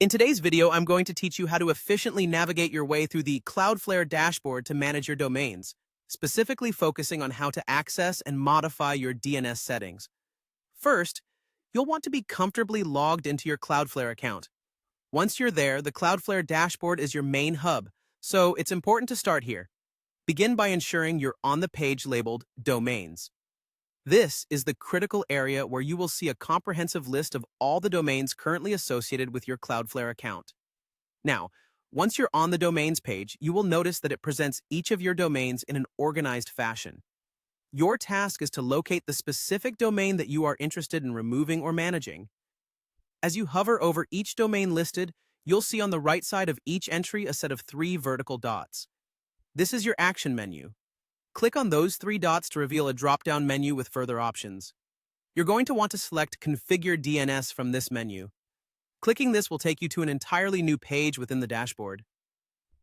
In today's video, I'm going to teach you how to efficiently navigate your way through the Cloudflare dashboard to manage your domains, specifically focusing on how to access and modify your DNS settings. First, you'll want to be comfortably logged into your Cloudflare account. Once you're there, the Cloudflare dashboard is your main hub, so it's important to start here. Begin by ensuring you're on the page labeled Domains. This is the critical area where you will see a comprehensive list of all the domains currently associated with your Cloudflare account. Now, once you're on the domains page, you will notice that it presents each of your domains in an organized fashion. Your task is to locate the specific domain that you are interested in removing or managing. As you hover over each domain listed, you'll see on the right side of each entry a set of 3 vertical dots. This is your action menu. Click on those 3 dots to reveal a drop-down menu with further options. You're going to want to select Configure DNS from this menu. Clicking this will take you to an entirely new page within the dashboard.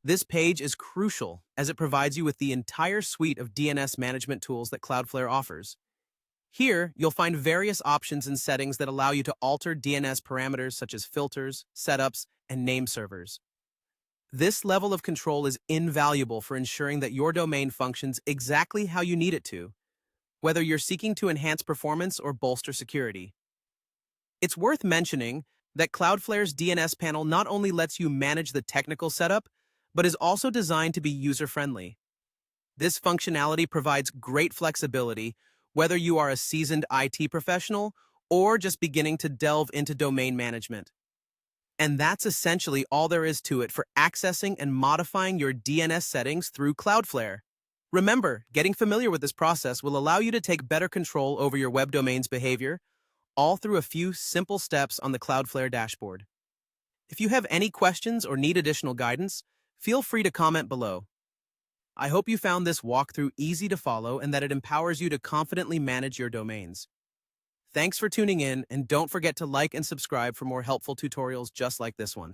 This page is crucial as it provides you with the entire suite of DNS management tools that Cloudflare offers. Here, you'll find various options and settings that allow you to alter DNS parameters such as filters, setups, and name servers. This level of control is invaluable for ensuring that your domain functions exactly how you need it to, whether you're seeking to enhance performance or bolster security. It's worth mentioning that Cloudflare's DNS panel not only lets you manage the technical setup, but is also designed to be user-friendly. This functionality provides great flexibility, whether you are a seasoned IT professional or just beginning to delve into domain management. And that's essentially all there is to it for accessing and modifying your DNS settings through Cloudflare. Remember, getting familiar with this process will allow you to take better control over your web domain's behavior, all through a few simple steps on the Cloudflare dashboard. If you have any questions or need additional guidance, feel free to comment below. I hope you found this walkthrough easy to follow and that it empowers you to confidently manage your domains. Thanks for tuning in, and don't forget to like and subscribe for more helpful tutorials just like this one.